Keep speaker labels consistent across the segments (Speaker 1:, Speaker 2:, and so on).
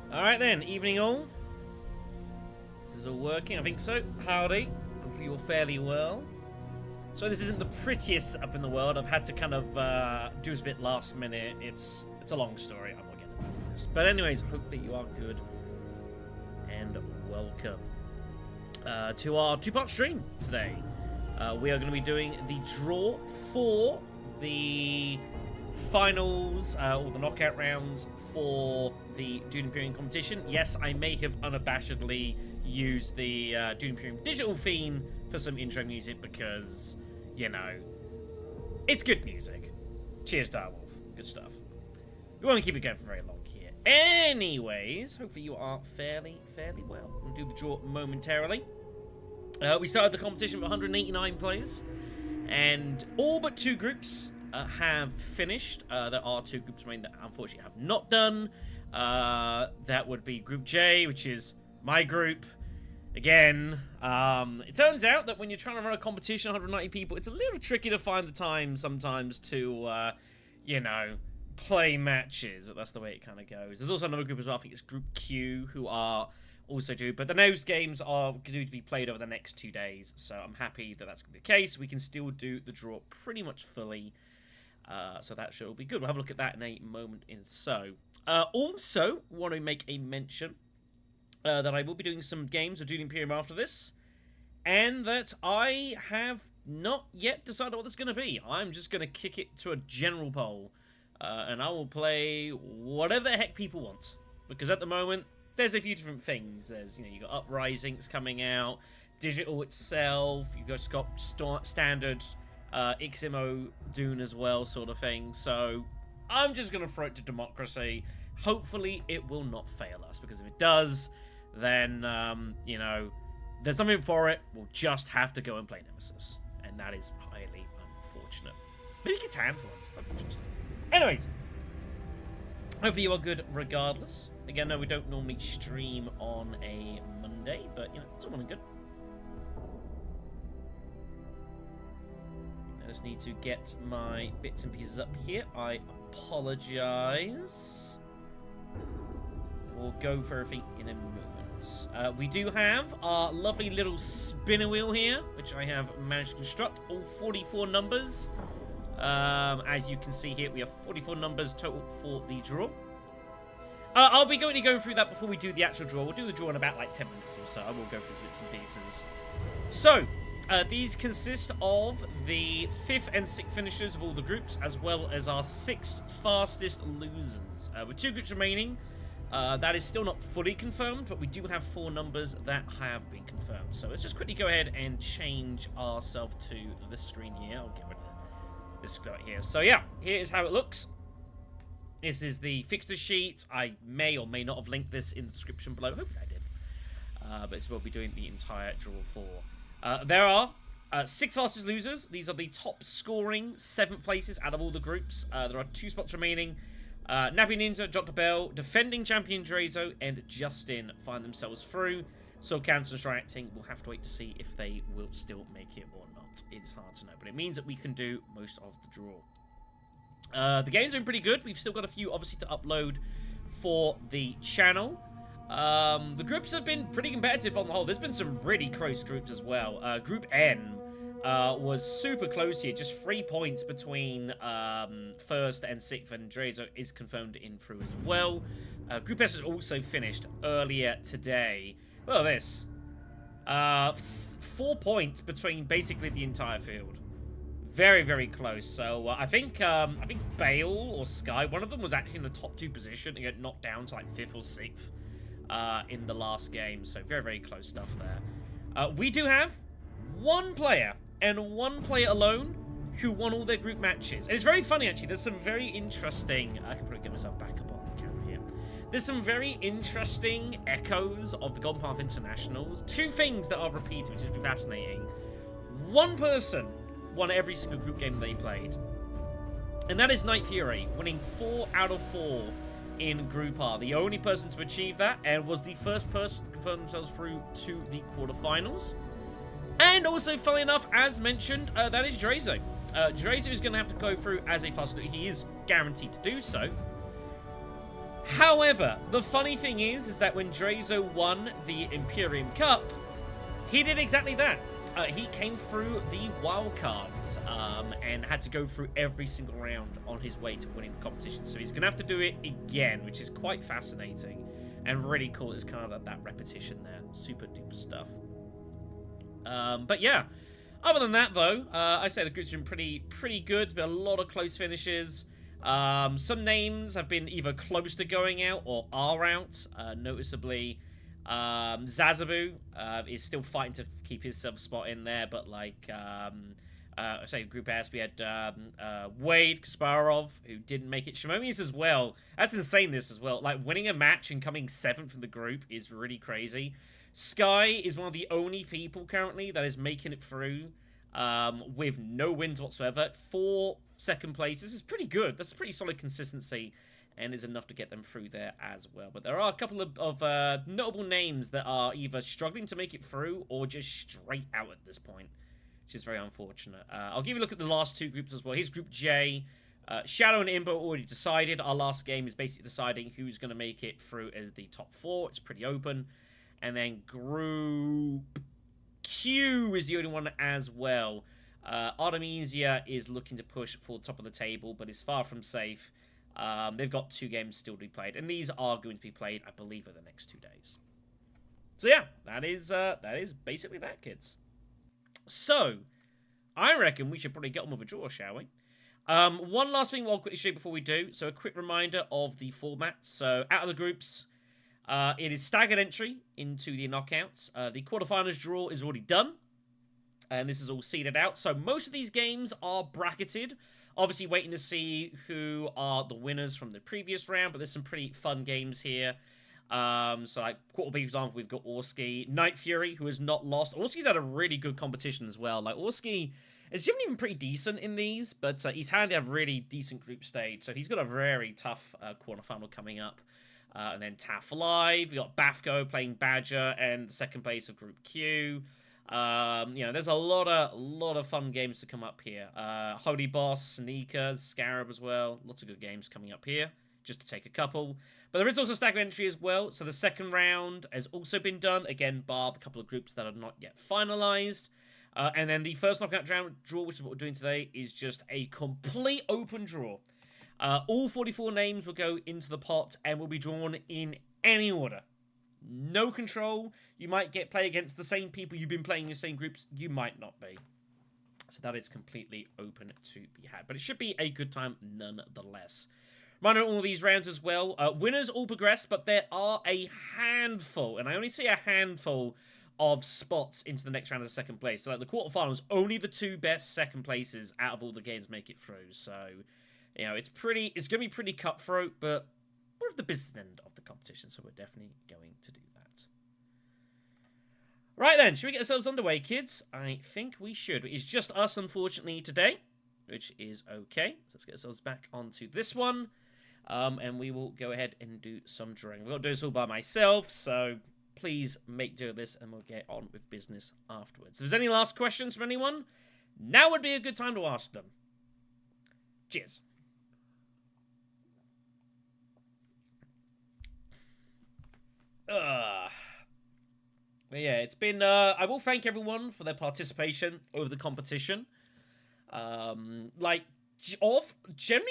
Speaker 1: Alright then, evening all. This is all working, I think so. Howdy. Hopefully you're fairly well. So this isn't the prettiest setup in the world. I've had to kind of do this a bit last minute. It's a long story. I won't get into this. But anyways, hopefully you are good. And welcome to our two-part stream today. We are going to be doing the draw for the finals, or the knockout rounds for the Dune Imperium competition. Yes, I may have unabashedly used the Dune Imperium digital theme for some intro music because, you know, it's good music. Cheers, Direwolf. Good stuff. We won't keep it going for very long here. Anyways, hopefully you are fairly well. We'll do the draw momentarily. We started the competition with 189 players, and all but two groups have finished. There are two groups remaining that unfortunately have not done. That would be Group J, which is my group. Again, it turns out that when you're trying to run a competition, 190 people, it's a little tricky to find the time sometimes to, you know, play matches. But that's the way it kind of goes. There's also another group as well. I think it's Group Q, who are also due. But those games are due to be played over the next 2 days. So I'm happy that that's going to be the case. We can still do the draw pretty much fully. So that should all be good. We'll have a look at that in a moment in so. Also, want to make a mention that I will be doing some games of Dune Imperium after this, and that I have not yet decided what that's going to be. I'm just going to kick it to a general poll, and I will play whatever the heck people want, because at the moment, there's a few different things. There's, you know, you got Uprisings coming out, Digital itself, you got standard XMO Dune as well, sort of thing. So I'm just going to throw it to democracy. Hopefully it will not fail us, because if it does, then, you know, there's nothing for it. We'll just have to go and play Nemesis. And that is highly unfortunate. Maybe Catan for once. That'd be interesting. Anyways, hopefully you are good regardless. Again, no, we don't normally stream on a Monday, but, you know, it's all well and good. I just need to get my bits and pieces up here. I apologize. We'll go for everything in a moment. We do have our lovely little spinner wheel here, which I have managed to construct. All 44 numbers. As you can see here, we have 44 numbers total for the draw. I'll be going through that before we do the actual draw. We'll do the draw in about like 10 minutes or so. I will go through some bits and pieces. So, these consist of the 5th and 6th finishers of all the groups, as well as our 6 fastest losers. With 2 groups remaining, that is still not fully confirmed, but we do have 4 numbers that have been confirmed. So let's just quickly go ahead and change ourselves to this screen here. I'll get rid of this guy here. So yeah, here is how it looks. This is the fixture sheet. I may or may not have linked this in the description below. Hopefully I did. But this will be doing the entire draw for. There are 6 fastest losers. These are the top scoring 7th places out of all the groups. There are 2 spots remaining. Nappy Ninja, Dr. Bell, defending champion Drazo, and Justin find themselves through. So Cancer and Acting, we'll have to wait to see if they will still make it or not. It's hard to know, but it means that we can do most of the draw. The game's been pretty good. We've still got a few, obviously, to upload for the channel. The groups have been pretty competitive on the whole. There's been some really close groups as well. Group N was super close here. Just 3 points between 1st and 6th, and Drazo is confirmed in through as well. Group S was also finished earlier today. Look at this. 4 points between basically the entire field. Very, very close. So I think Bale or Sky, one of them was actually in the top 2 position and got knocked down to like 5th or 6th in the last game. So very, very close stuff there. We do have 1 player and 1 player alone who won all their group matches. And it's very funny actually. There's some very interesting. I can probably get myself back up on the camera here. There's some very interesting echoes of the Golden Path Internationals. 2 things that are repeated, which is fascinating. 1 person won every single group game they played, and that is Night Fury, winning 4 out of 4 in Group R. The only person to achieve that, and was the first person to confirm themselves through to the quarterfinals. And also, funnily enough, as mentioned, that is Drazo. Drazo is going to have to go through as a fast. He is guaranteed to do so. However, the funny thing is that when Drazo won the Imperium Cup, he did exactly that. He came through the wildcards and had to go through every single round on his way to winning the competition. So he's going to have to do it again, which is quite fascinating and really cool. It's kind of that repetition there. Super duper stuff. But yeah, other than that, though, I'd say the group's been pretty good. There's been a lot of close finishes. Some names have been either close to going out or are out, noticeably. Zazabu is still fighting to keep his spot in there, but like I say Group S, we had Wade Kasparov, who didn't make it. Shimomi's as well. That's insane, this as well. Like, winning a match and coming 7th in the group is really crazy. Sky is one of the only people currently that is making it through with no wins whatsoever. 4 second places is pretty good. That's pretty solid consistency, and is enough to get them through there as well. But there are a couple of notable names that are either struggling to make it through or just straight out at this point, which is very unfortunate. I'll give you a look at the last 2 groups as well. Here's Group J. Shadow and Imbo already decided. Our last game is basically deciding who's going to make it through as the top 4. It's pretty open. And then Group Q is the only one as well. Artemisia is looking to push for the top of the table, but is far from safe. They've got 2 games still to be played, and these are going to be played, I believe, over the next 2 days. So yeah, that is basically that, kids. So, I reckon we should probably get on with a draw, shall we? One last thing I'll quickly show you before we do. So a quick reminder of the format. So out of the groups, it is staggered entry into the knockouts. The quarterfinals draw is already done, and this is all seeded out. So most of these games are bracketed. Obviously waiting to see who are the winners from the previous round, but there's some pretty fun games here. So like quarter B, for example, we've got Orski, Night Fury, who has not lost. Orski's had a really good competition as well. Like Orski is generally been pretty decent in these, but he's had a really decent group stage, so he's got a very tough quarterfinal coming up. And then TAF Live, we got Bafco playing Badger, and second place of Group Q. You know, there's a lot of fun games to come up here. Holy Boss, Sneakers, Scarab as well. Lots of good games coming up here, just to take a couple. But there is also staggered entry as well. So the second round has also been done. Again, bar a couple of groups that are not yet finalized. And then the first knockout draw, which is what we're doing today, is just a complete open draw. All 44 names will go into the pot and will be drawn in any order. No control. You might play against the same people you've been playing in the same groups. You might not be. So that is completely open to be had. But it should be a good time nonetheless. Reminder on all these rounds as well. Winners all progress, but there are a handful, and I only see a handful of spots into the next round as second place. So like the quarterfinals, only the 2 best second places out of all the games make it through. So, you know, it's going to be pretty cutthroat, but we're at the business end of the competition, so we're definitely going to do that. Right then, should we get ourselves underway, kids? I think we should. It's just us, unfortunately, today, which is okay. So let's get ourselves back onto this one, and we will go ahead and do some drawing. We're going to do this all by myself, so please make do of this, and we'll get on with business afterwards. If there's any last questions from anyone, now would be a good time to ask them. Cheers. But yeah, it's been, I will thank everyone for their participation over the competition. Generally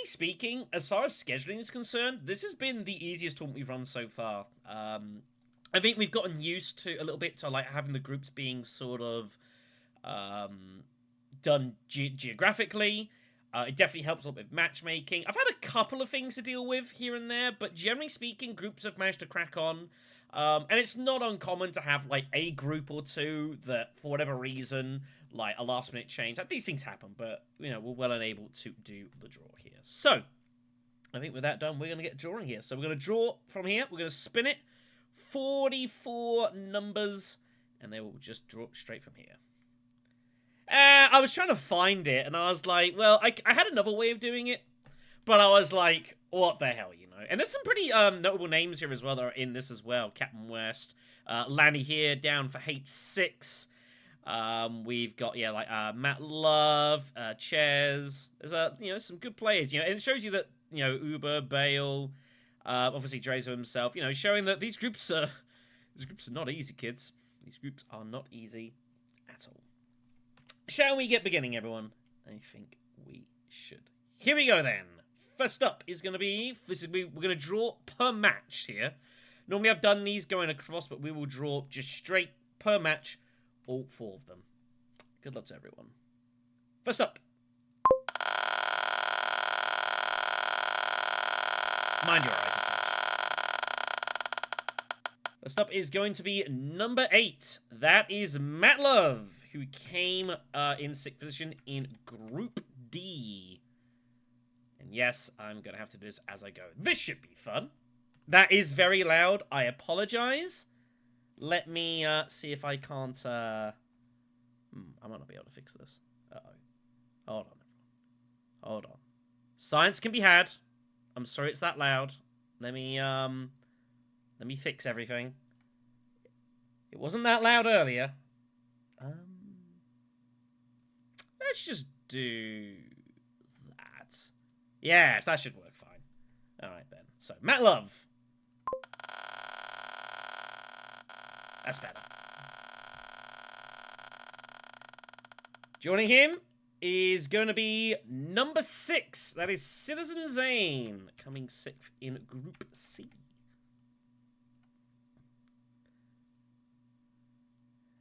Speaker 1: speaking, as far as scheduling is concerned, this has been the easiest tournament we've run so far. I think we've gotten used to a little bit to like having the groups being sort of done geographically. It definitely helps a lot with matchmaking. I've had a couple of things to deal with here and there, but generally speaking, groups have managed to crack on. And it's not uncommon to have, like, a group or two that, for whatever reason, like, a last-minute change. Like, these things happen, but, you know, we're well able to do the draw here. So, I think with that done, we're going to get drawing here. So we're going to draw from here. We're going to spin it. 44 numbers, and they will just draw straight from here. I was trying to find it, and I was like, well, I had another way of doing it, but I was like, what the hell, you know? And there's some pretty notable names here as well that are in this as well. Captain West, Lanny here, down for H6. We've got, yeah, like Matt Love, Ches. There's, you know, some good players, you know, and it shows you that, you know, Uber, Bale, Obviously, Drazo himself, you know, showing that these groups are not easy, kids. These groups are not easy at all. Shall we get beginning, everyone? I think we should. Here we go, then. First up is going to be... we're going to draw per match here. Normally I've done these going across, but we will draw just straight per match, all 4 of them. Good luck to everyone. First up. Mind your eyes. First up is going to be number 8. That is Matt Love, who came in 6th position in Group D. And yes, I'm going to have to do this as I go. This should be fun. That is very loud. I apologize. Let me see if I can't... I might not be able to fix this. Uh-oh. Hold on. Hold on. Science can be had. I'm sorry it's that loud. Let me fix everything. It wasn't that loud earlier. Let's just do that. Yes, that should work fine. Alright then. So, Matt Love. That's better. Joining him is going to be number 6. That is Citizen Zane, coming 6th in Group C.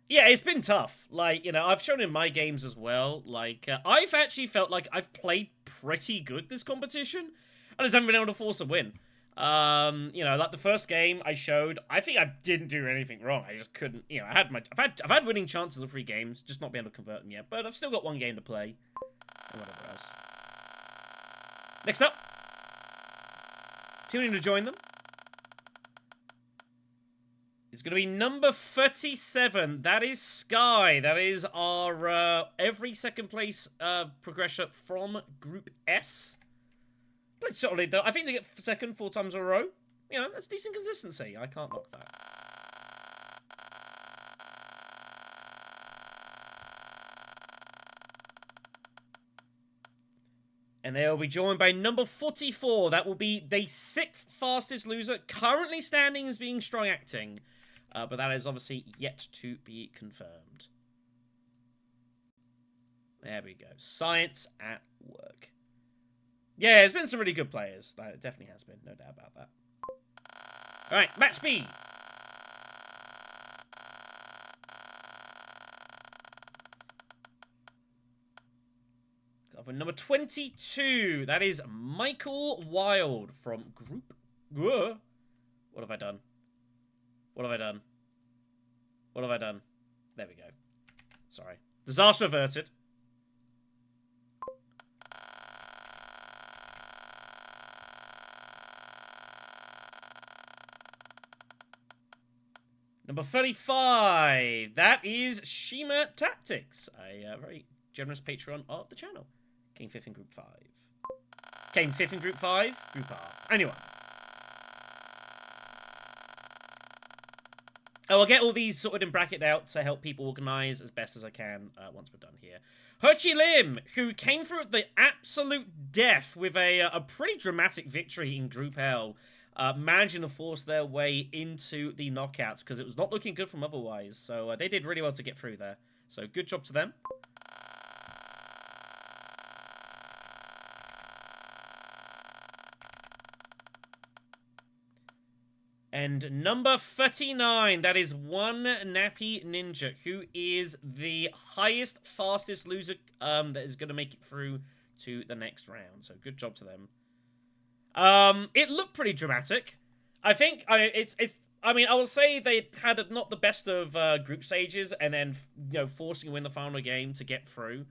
Speaker 1: Yeah, it's been tough. Like, you know, I've shown in my games as well. Like, I've actually felt like I've played pretty good this competition. I just haven't been able to force a win. You know, like the first game I showed, I think I didn't do anything wrong. I just couldn't, you know, I've had winning chances in 3 games, just not been able to convert them yet. But I've still got 1 game to play. And whatever else. Next up. Tuning to join them. It's going to be number 37. That is Sky. That is our every second place progressor from Group S. Played solid though. I think they get second 4 times in a row. You know, that's decent consistency. I can't knock that. And they'll be joined by number 44. That will be the 6th fastest loser. Currently standing as being strong acting. But that is obviously yet to be confirmed. There we go. Science at work. Yeah, there's been some really good players. It definitely has been. No doubt about that. Alright, match B. For number 22, that is Michael Wild from Group... Whoa. What have I done? What have I done? What have I done? There we go. Sorry. Disaster averted. Number 35. That is Shima Tactics, a very generous patron of the channel. Came 5th in Group 5. Came 5th in Group 5. Group R. Anyway. I'll get all these sorted and bracketed out to help people organise as best as I can once we're done here. Hershey Lim, who came through at the absolute death with a pretty dramatic victory in Group L, managing to force their way into the knockouts because it was not looking good from otherwise. So they did really well to get through there. So good job to them. And number 39, that is One Nappy Ninja, who is the highest, fastest loser that is going to make it through to the next round. So good job to them. It looked pretty dramatic. I think I mean, I will say they had not the best of group stages, and then forcing to win the final game to get through.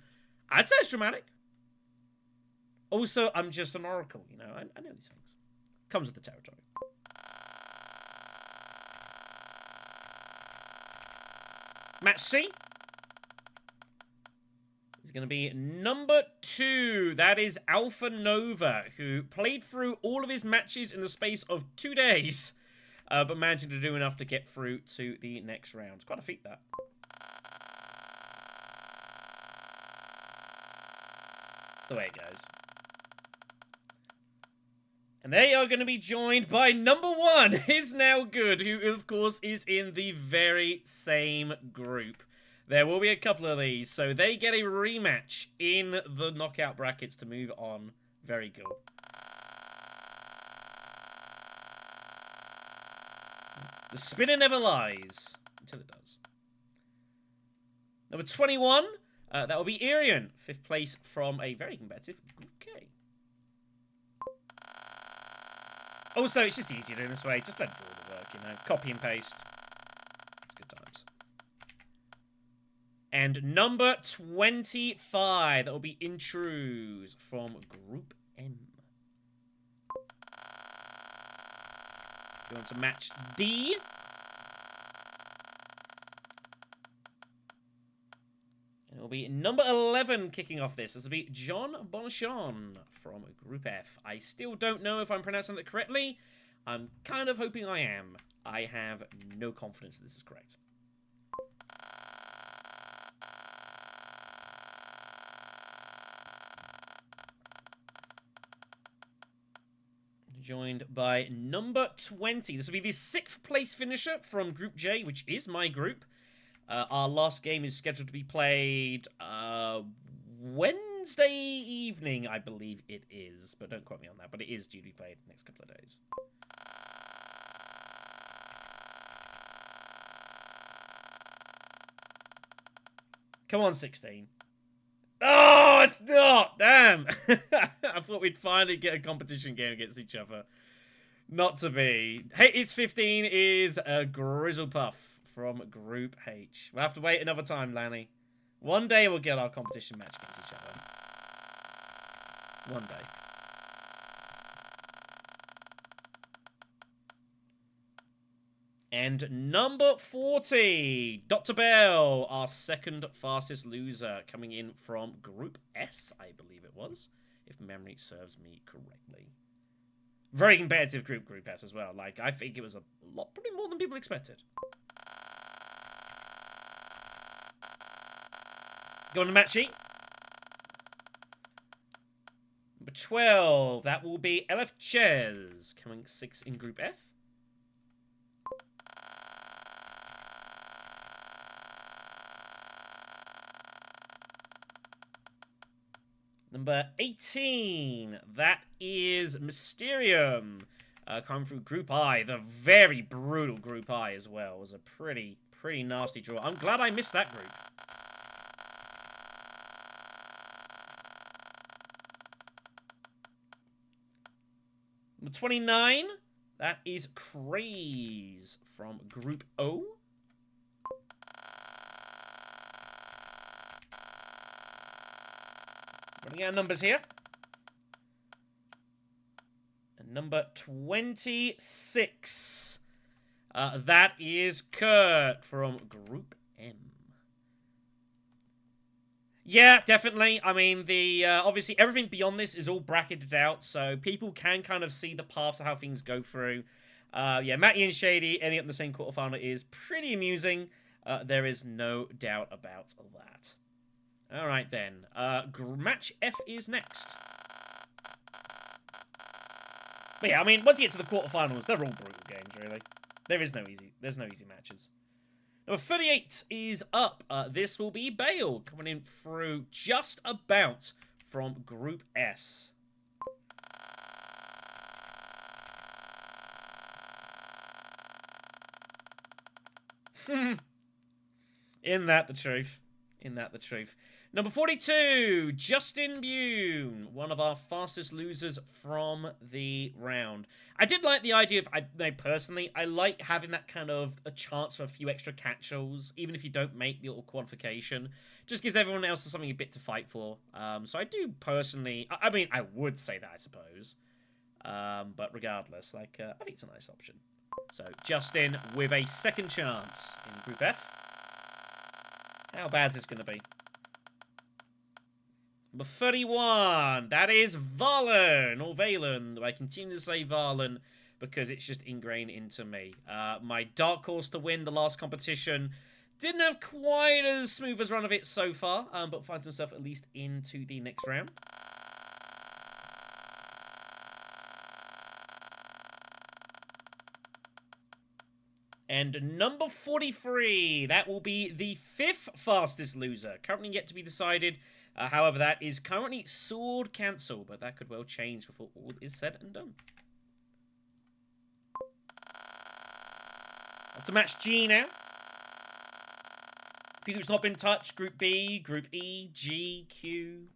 Speaker 1: I'd say it's dramatic. Also, I'm just an oracle, you know. I know these things. Comes with the territory. Match C is going to be number 2. That is Alpha Nova, who played through all of his matches in the space of 2 days, but managing to do enough to get through to the next round. It's quite a feat, that. That's the way it goes. And they are going to be joined by number 1, Is Now Good, who, of course, is in the very same group. There will be a couple of these, so they get a rematch in the knockout brackets to move on. Very cool. The spinner never lies, until it does. Number 21, that will be Irian, 5th place from a very competitive Group K. Also, it's just easier doing this way. Just let it do all the work, you know. Copy and paste. It's good times. And number 25, that will be Intruze from Group M. Going to match D. And it will be number 11 kicking off this. This will be John Bonchon from Group F. I still don't know if I'm pronouncing that correctly. I'm kind of hoping I am. I have no confidence this is correct. Joined by number 20. This will be the 6th place finisher from Group J, which is my group. Our last game is scheduled to be played Wednesday evening, I believe it is. But don't quote me on that. But it is due to be played next couple of days. Come on, 16. Oh, it's not! Damn! I thought we'd finally get a competition game against each other. Not to be. Hey, it's 15 is a Grizzlepuff from Group H. We'll have to wait another time, Lanny. One day we'll get our competition match against each other. One day. And number 40, Dr. Bell, our 2nd fastest loser, coming in from Group S, I believe it was, if memory serves me correctly. Very competitive Group S as well. Like, I think it was a lot, probably more than people expected. Go on to match sheet. Number 12, that will be LF Ches, coming 6th in Group F. Number 18, that is Mysterium, coming through Group I, the very brutal Group I as well. It was a pretty nasty draw. I'm glad I missed that group. Number 29, that is Craze from Group O. Running out of numbers here. And number 26. That is Kirk from Group M. Yeah, definitely. I mean, the obviously everything beyond this is all bracketed out, so people can kind of see the path of how things go through. Yeah, Matty and Shady ending up in the same quarterfinal is pretty amusing. There is no doubt about that. All right, then. Match F is next. But yeah, I mean, once you get to the quarterfinals, they're all brutal games, really. There's no easy matches. Number 38 is up. This will be Bale, coming in through just about from Group S. Isn't that the truth? Isn't that the truth? Number 42, Justin Bune, one of our fastest losers from the round. I did like the idea of, personally, I like having that kind of a chance for a few extra catch-alls, even if you don't make the qualification. Just gives everyone else something a bit to fight for. So I do personally, I mean, I would say that, I suppose. But regardless, like, I think it's a nice option. So Justin with a second chance in Group F. How bad is this going to be? Number 31, that is Valen, or Valen. I continue to say Valen because it's just ingrained into me. My dark horse to win the last competition. Didn't have quite as smooth as run of it so far, but finds himself at least into the next round. And number 43, that will be the 5th fastest loser. Currently yet to be decided. However, that is currently sword cancel, but that could well change before all is said and done. Off to match G now. Few groups not been touched. Group B, Group E, G, Q.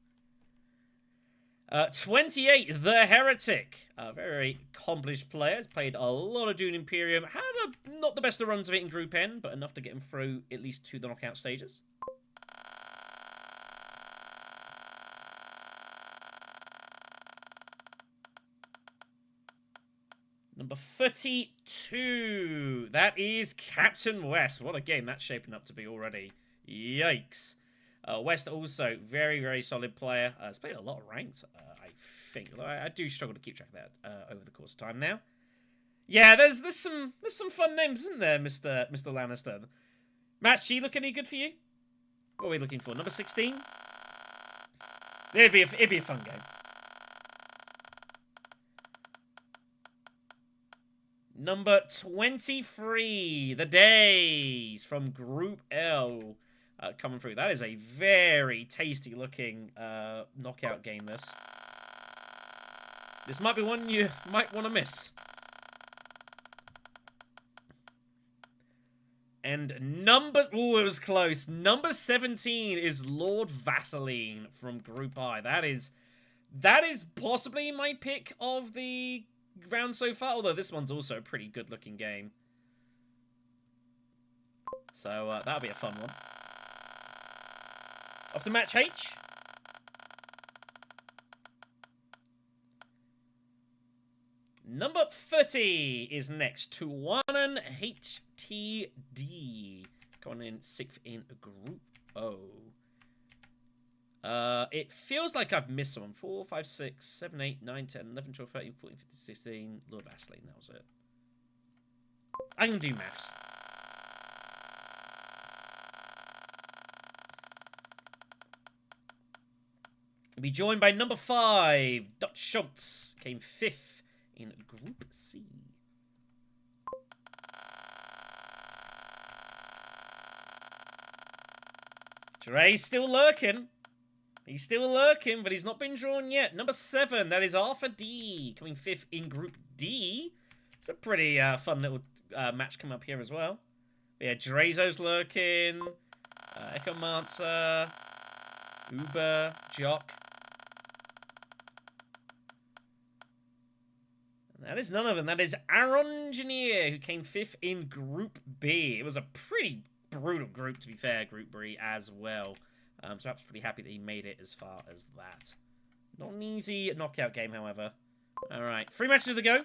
Speaker 1: 28, The Heretic. A very accomplished player. Has played a lot of Dune Imperium. Had not the best of runs of it in Group N, but enough to get him through at least to the knockout stages. Number 32. That is Captain West. What a game that's shaping up to be already. Yikes. West also very, very solid player. Has played a lot of ranked, I think. Although I do struggle to keep track of that over the course of time now. Yeah, there's some fun names, isn't there, Mr. Lannister? Match G look any good for you? What are we looking for? Number 16? It'd be a fun game. Number 23, The Days from Group L. Coming through. That is a very tasty looking knockout game, this. This might be one you might want to miss. And ooh, it was close. Number 17 is Lord Vaseline from Group I. That is possibly my pick of the round so far, although this one's also a pretty good looking game. So that'll be a fun one. Off to match H. Number 30 is next to Tuanan HTD. Going in 6th in Group O. It feels like I've missed someone. 4, 5, 6, 7, 8, 9, 10, 11, 12, 13, 14, 15, 16. Lord Vaseline, that was it. I can do maths. We'll be joined by number 5, Dutch Schultz. Came 5th in Group C. Dre's still lurking. He's still lurking, but he's not been drawn yet. Number 7, that is Arthur D. Coming 5th in Group D. It's a pretty fun little match coming up here as well. But yeah, Drazo's lurking. Echomancer. Uber. Jock. And that is none of them. That is Arongineer, who came 5th in Group B. It was a pretty brutal group, to be fair, Group B as well. So I was pretty happy that he made it as far as that. Not an easy knockout game, however. Alright, 3 matches to go.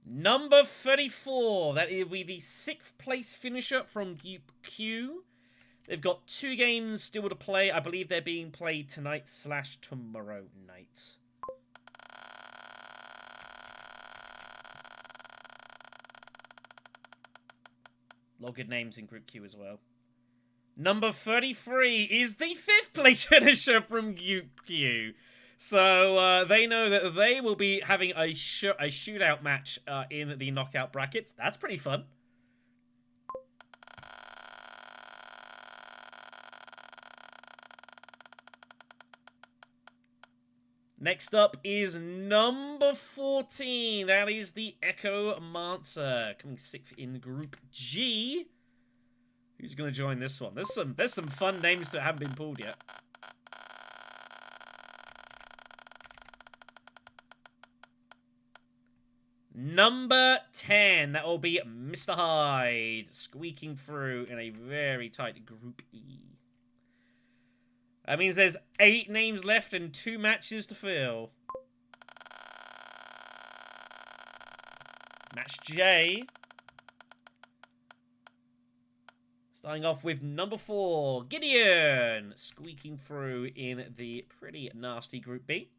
Speaker 1: Number 34. That will be the 6th place finisher from Group Q. They've got 2 games still to play. I believe they're being played tonight / tomorrow night. A lot of good names in Group Q as well. Number 33 is the 5th place finisher from Group Q. So they know that they will be having a shootout match in the knockout brackets. That's pretty fun. Next up is number 14. That is the Echomancer, coming 6th in Group G. Who's going to join this one? There's some fun names that haven't been pulled yet. Number 10. That will be Mr. Hyde, squeaking through in a very tight Group E. That means there's 8 names left and 2 matches to fill. Match J. Starting off with number 4, Gideon, squeaking through in the pretty nasty Group B.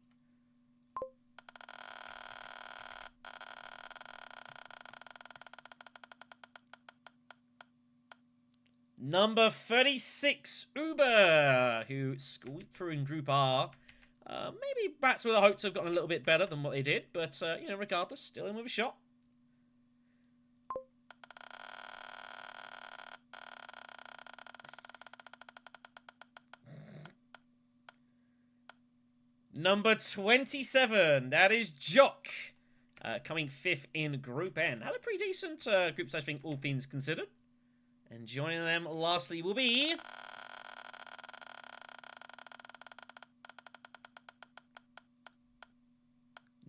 Speaker 1: Number 36, Uber, who squeaked through in Group R. Maybe Bats would have hoped to have gotten a little bit better than what they did, but, you know, regardless, still in with a shot. Number 27, that is Jock. Coming 5th in Group N. Had a pretty decent group stage, I think, all things considered. And joining them, lastly, will be...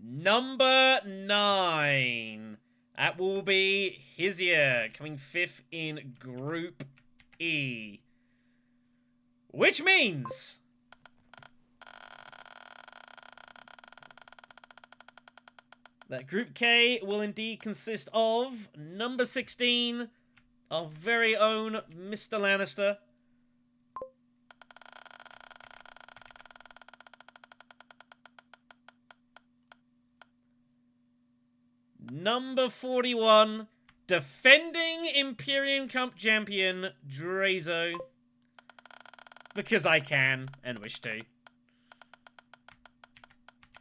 Speaker 1: Number 9. That will be Hizia, coming 5th in Group E. Which means... that Group K will indeed consist of number 16, our very own Mr. Lannister. Number 41, defending Imperium Cup champion, Drazo. Because I can and wish to.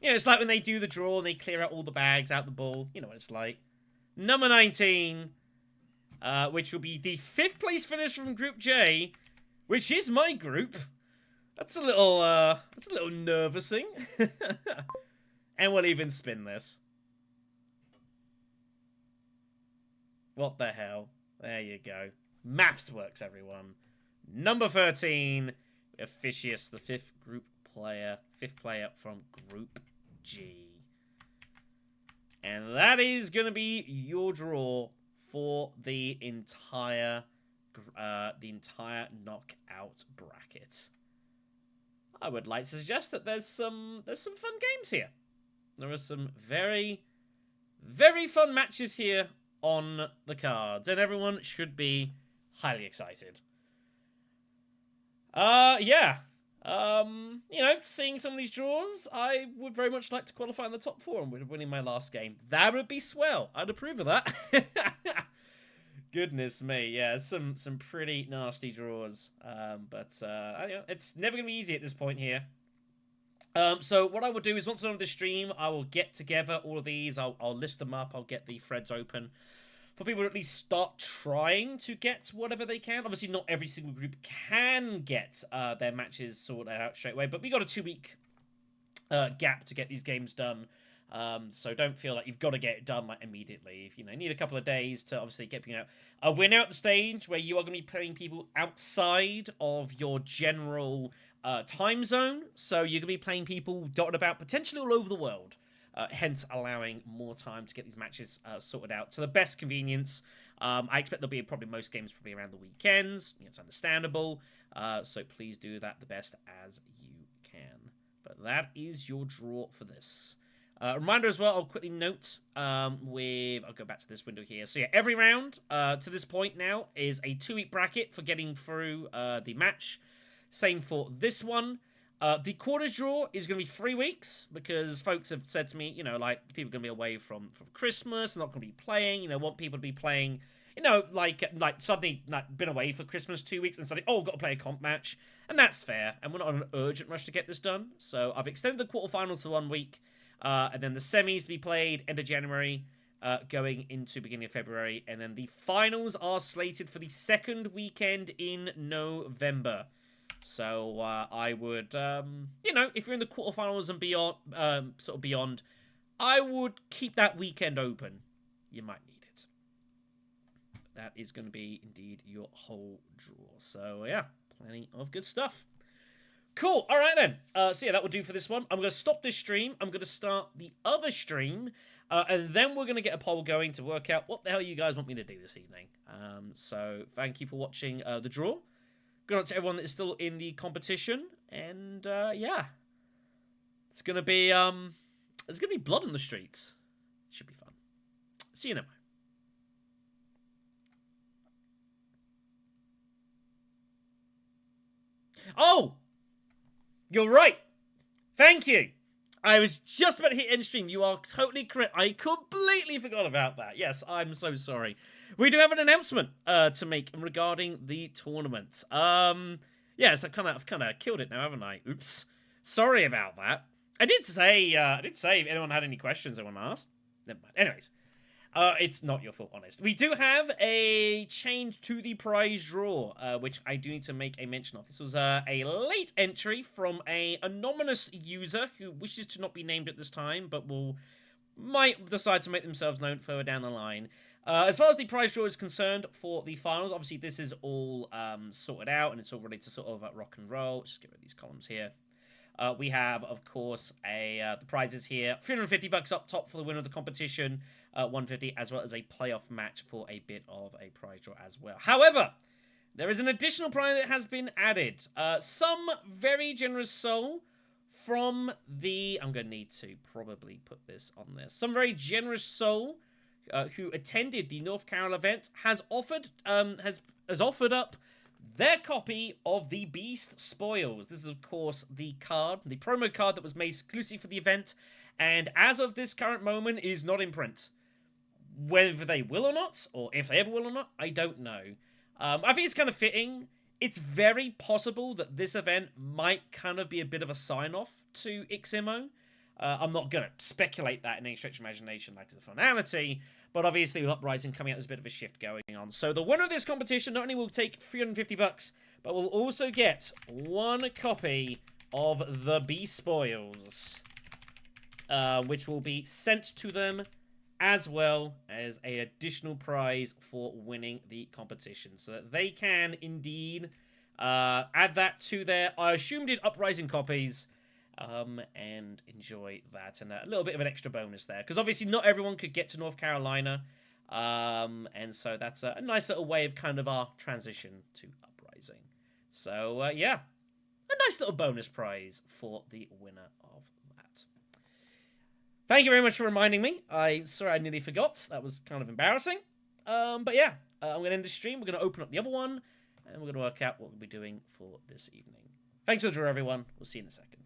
Speaker 1: You know, it's like when they do the draw and they clear out all the bags out the ball. You know what it's like. Number 19, which will be the 5th place finish from Group J, which is my group. That's a little nervousing. And we'll even spin this. What the hell? There you go. Maths works, everyone. Number 13, Officius, the 5th player from Group G. And that is going to be your draw for the entire knockout bracket. I would like to suggest that there's some fun games here. There are some very, very fun matches here on the cards, and everyone should be highly excited. Yeah. You know, seeing some of these draws, I would very much like to qualify in the top 4 and winning my last game. That would be swell. I'd approve of that. Goodness me, yeah, some pretty nasty draws. But you know, it's never going to be easy at this point here. So what I will do is once I'm on this stream, I will get together all of these. I'll list them up. I'll get the threads open for people to at least start trying to get whatever they can. Obviously, not every single group can get their matches sorted out straight away, but we got a 2-week gap to get these games done. So don't feel like you've got to get it done like immediately. If you know, need a couple of days to obviously get people out. We're now at the stage where you are going to be playing people outside of your general time zone. So you're going to be playing people dotted about potentially all over the world. Hence allowing more time to get these matches sorted out to the best convenience. I expect there'll be probably most games probably around the weekends. You know, it's understandable. So please do that the best as you can. But that is your draw for this. Reminder as well, I'll quickly note I'll go back to this window here. So yeah, every round to this point now is a 2-week bracket for getting through the match. Same for this one. The quarters draw is going to be 3 weeks because folks have said to me, you know, like people are going to be away from Christmas, not going to be playing, you know, want people to be playing, you know, like suddenly like been away for Christmas 2 weeks and suddenly, got to play a comp match. And that's fair. And we're not on an urgent rush to get this done. So I've extended the quarterfinals to 1 week. And then the semis to be played end of January, going into beginning of February. And then the finals are slated for the 2nd weekend in November. So I would, you know, if you're in the quarterfinals and beyond, sort of beyond, I would keep that weekend open. You might need it. That is going to be indeed your whole draw. So yeah, plenty of good stuff. Cool. All right then. So yeah, that will do for this one. I'm going to stop this stream. I'm going to start the other stream, and then we're going to get a poll going to work out what the hell you guys want me to do this evening. So thank you for watching the draw. Good luck to everyone that is still in the competition, and yeah, it's gonna be there's gonna be blood on the streets. Should be fun. See you now. Oh, you're right. Thank you. I was just about to hit end stream. You are totally correct. I completely forgot about that. Yes, I'm so sorry. We do have an announcement to make regarding the tournament. Yes, I've kind of killed it now, haven't I? Oops. Sorry about that. I did say if anyone had any questions they want to ask. Never mind. Anyways, it's not your fault, honest. We do have a change to the prize draw, which I do need to make a mention of. This was a late entry from a anonymous user who wishes to not be named at this time, but might decide to make themselves known further down the line. As far as the prize draw is concerned for the finals, obviously this is all sorted out and it's all ready to sort of rock and roll. Just get rid of these columns here. We have, of course, the prizes here. $350 up top for the winner of the competition, $150, as well as a playoff match for a bit of a prize draw as well. However, there is an additional prize that has been added. Some very generous soul from the... I'm going to need to probably put this on there. Some very generous soul who attended the North Carolina event has offered up their copy of the Beast Spoils. This is, of course, the promo card that was made exclusively for the event, and as of this current moment is not in print. Whether they will or not, or if they ever will or not, I don't know. I think it's kind of fitting. It's very possible that this event might kind of be a bit of a sign-off to XMO. I'm not going to speculate that in any stretch of imagination like it's a finality, but obviously with Uprising coming out, there's a bit of a shift going on. So the winner of this competition not only will take $350, but will also get one copy of the Beast Spoils, which will be sent to them as well as an additional prize for winning the competition, so that they can indeed add that to their, I assumed, Uprising copies, and enjoy that, and a little bit of an extra bonus there, because obviously not everyone could get to North Carolina, and so that's a nice little way of kind of our transition to Uprising. So yeah, a nice little bonus prize for the winner of that. Thank you very much for reminding me. Sorry I nearly forgot. That was kind of embarrassing. But yeah, I'm going to end the stream. We're going to open up the other one, and we're going to work out what we'll be doing for this evening. Thanks for the draw, everyone. We'll see you in a second.